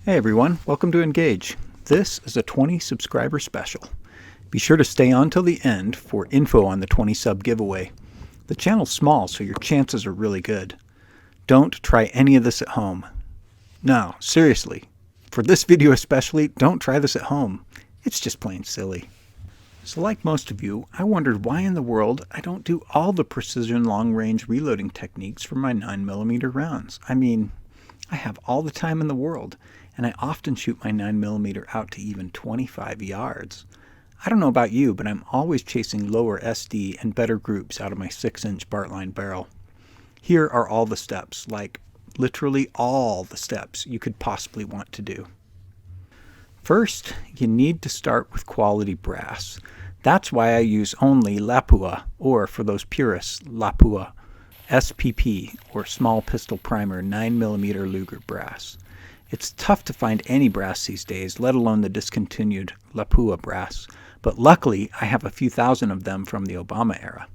Hey everyone, welcome to Engage. This is a 20 subscriber special. Be sure to stay on till the end for info on the 20 sub giveaway. The channel's small, so your chances are really good. Don't try any of this at home. No, seriously, for this video especially, don't try this at home. It's just plain silly. So like most of you, I wondered why in the world I don't do all the precision long-range reloading techniques for my 9mm rounds. I mean, I have all the time in the world, and I often shoot my 9mm out to even 25 yards. I don't know about you, but I'm always chasing lower SD and better groups out of my 6-inch Bartline barrel. Here are all the steps, like literally all the steps you could possibly want to do. First, you need to start with quality brass. That's why I use only Lapua, or for those purists, Lapua, SPP, or small pistol primer 9mm Luger brass. It's tough to find any brass these days, let alone the discontinued Lapua brass, but luckily I have a few thousand of them from the Obama era.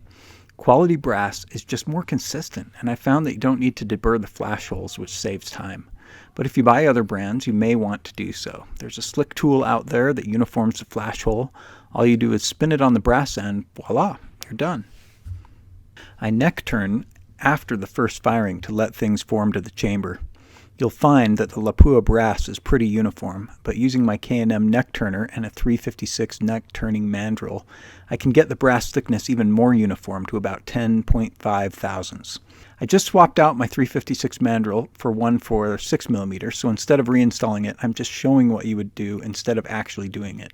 Quality brass is just more consistent, and I found that you don't need to deburr the flash holes, which saves time. But if you buy other brands, you may want to do so. There's a slick tool out there that uniforms the flash hole. All you do is spin it on the brass end, voila, you're done. I neck turn after the first firing to let things form to the chamber. You'll find that the Lapua brass is pretty uniform, but using my K&M neck turner and a 356 neck turning mandrel, I can get the brass thickness even more uniform to about 10.5 thousandths. I just swapped out my 356 mandrel for one for 6mm, so instead of reinstalling it, I'm just showing what you would do instead of actually doing it.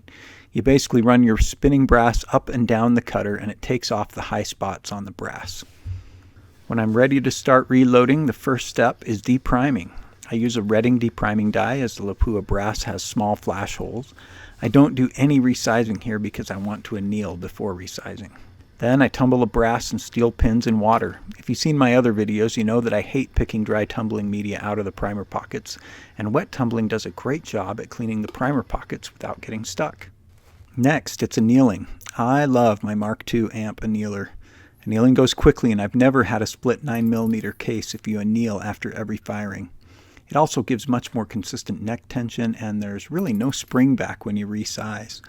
You basically run your spinning brass up and down the cutter and it takes off the high spots on the brass. When I'm ready to start reloading, the first step is depriming. I use a Redding depriming die as the Lapua brass has small flash holes. I don't do any resizing here because I want to anneal before resizing. Then I tumble the brass and steel pins in water. If you've seen my other videos, you know that I hate picking dry tumbling media out of the primer pockets, and wet tumbling does a great job at cleaning the primer pockets without getting stuck. Next, it's annealing. I love my Mark II amp annealer. Annealing goes quickly, and I've never had a split 9mm case if you anneal after every firing. It also gives much more consistent neck tension, and there's really no spring back when you resize.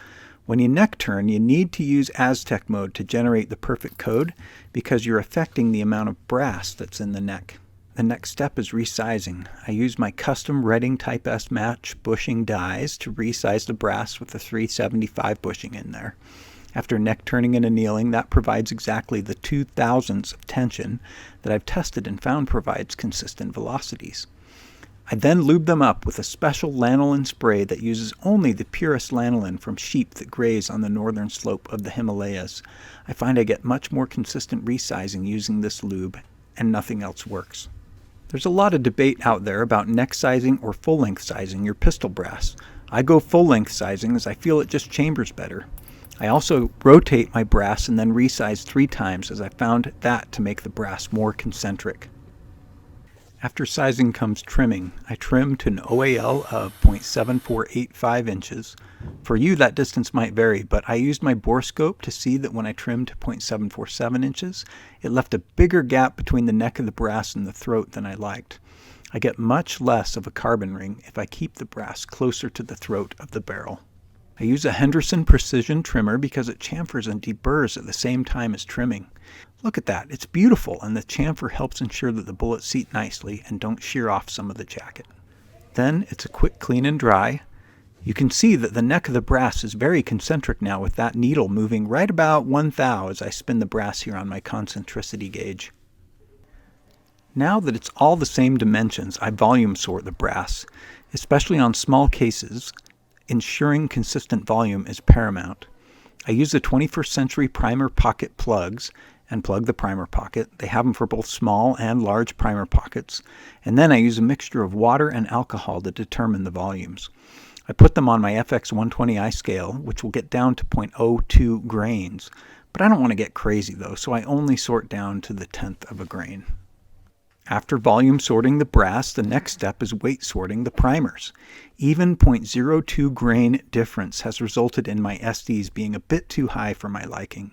When you neck turn, you need to use Aztec mode to generate the perfect code because you're affecting the amount of brass that's in the neck. The next step is resizing. I use my custom Redding Type S match bushing dies to resize the brass with the 375 bushing in there. After neck turning and annealing, that provides exactly the 2 thousandths of tension that I've tested and found provides consistent velocities. I then lube them up with a special lanolin spray that uses only the purest lanolin from sheep that graze on the northern slope of the Himalayas. I find I get much more consistent resizing using this lube, and nothing else works. There's a lot of debate out there about neck sizing or full-length sizing your pistol brass. I go full-length sizing as I feel it just chambers better. I also rotate my brass and then resize 3 times as I found that to make the brass more concentric. After sizing comes trimming. I trim to an OAL of 0.7485 inches. For you, that distance might vary, but I used my bore scope to see that when I trimmed to 0.747 inches, it left a bigger gap between the neck of the brass and the throat than I liked. I get much less of a carbon ring if I keep the brass closer to the throat of the barrel. I use a Henderson precision trimmer because it chamfers and deburrs at the same time as trimming. Look at that, it's beautiful, and the chamfer helps ensure that the bullets seat nicely and don't shear off some of the jacket. Then it's a quick clean and dry. You can see that the neck of the brass is very concentric now with that needle moving right about 1 thou as I spin the brass here on my concentricity gauge. Now that it's all the same dimensions, I volume sort the brass, especially on small cases. Ensuring consistent volume is paramount. I use the 21st Century primer pocket plugs and plug the primer pocket. They have them for both small and large primer pockets. And then I use a mixture of water and alcohol to determine the volumes. I put them on my FX 120i scale, which will get down to 0.02 grains. But I don't want to get crazy though, so I only sort down to the 1/10 of a grain. After volume sorting the brass, the next step is weight sorting the primers. Even 0.02 grain difference has resulted in my SDs being a bit too high for my liking.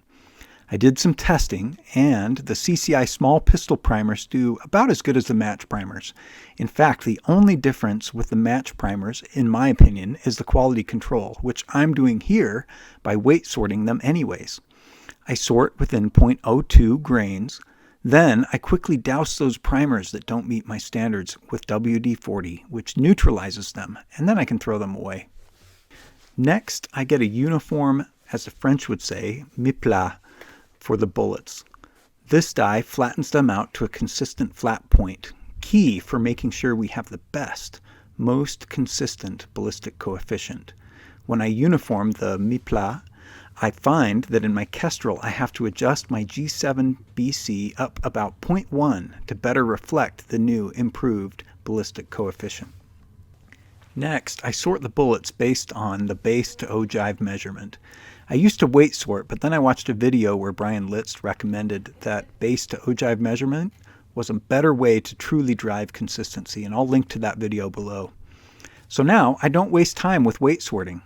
I did some testing, and the CCI small pistol primers do about as good as the match primers. In fact, the only difference with the match primers, in my opinion, is the quality control, which I'm doing here by weight sorting them anyways. I sort within 0.02 grains. Then I quickly douse those primers that don't meet my standards with WD-40, which neutralizes them, and then I can throw them away. Next, I get a uniform, as the French would say, mi-plat, for the bullets. This dye flattens them out to a consistent flat point, key for making sure we have the best, most consistent ballistic coefficient. When I uniform the mi-plat, I find that in my Kestrel I have to adjust my G7 BC up about 0.1 to better reflect the new improved ballistic coefficient. Next, I sort the bullets based on the base to ogive measurement. I used to weight sort, but then I watched a video where Brian Litz recommended that base to ogive measurement was a better way to truly drive consistency, and I'll link to that video below. So now I don't waste time with weight sorting.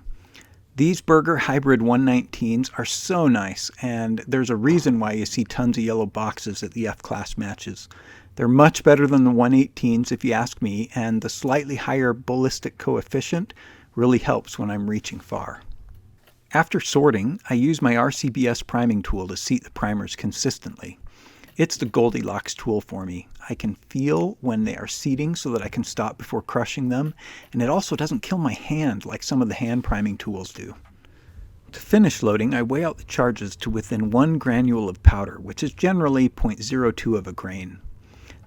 These Berger Hybrid 119s are so nice, and there's a reason why you see tons of yellow boxes at the F-class matches. They're much better than the 118s if you ask me, and the slightly higher ballistic coefficient really helps when I'm reaching far. After sorting, I use my RCBS priming tool to seat the primers consistently. It's the Goldilocks tool for me. I can feel when they are seating so that I can stop before crushing them, and it also doesn't kill my hand like some of the hand priming tools do. To finish loading, I weigh out the charges to within 1 granule of powder, which is generally 0.02 of a grain.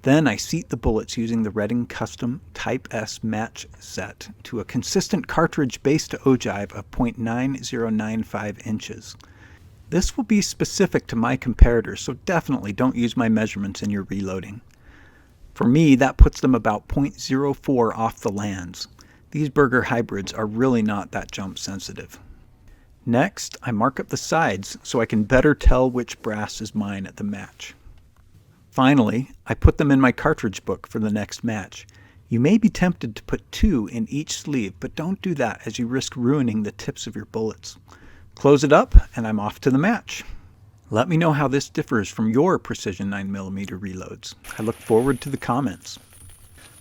Then I seat the bullets using the Redding Custom Type S match set to a consistent cartridge base to ogive of 0.9095 inches. This will be specific to my comparator, so definitely don't use my measurements in your reloading. For me, that puts them about 0.04 off the lands. These Berger hybrids are really not that jump sensitive. Next, I mark up the sides so I can better tell which brass is mine at the match. Finally, I put them in my cartridge book for the next match. You may be tempted to put 2 in each sleeve, but don't do that as you risk ruining the tips of your bullets. Close it up, and I'm off to the match. Let me know how this differs from your precision 9mm reloads. I look forward to the comments.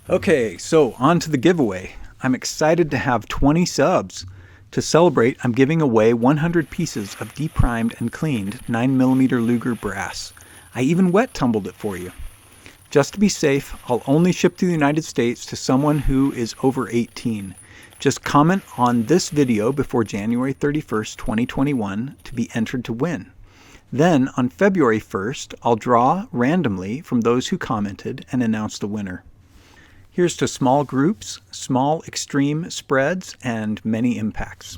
Okay, so on to the giveaway. I'm excited to have 20 subs. To celebrate, I'm giving away 100 pieces of deprimed and cleaned 9mm Luger brass. I even wet tumbled it for you. Just to be safe, I'll only ship to the United States to someone who is over 18. Just comment on this video before January 31st, 2021 to be entered to win. Then, on February 1st, I'll draw randomly from those who commented and announce the winner. Here's to small groups, small extreme spreads, and many impacts.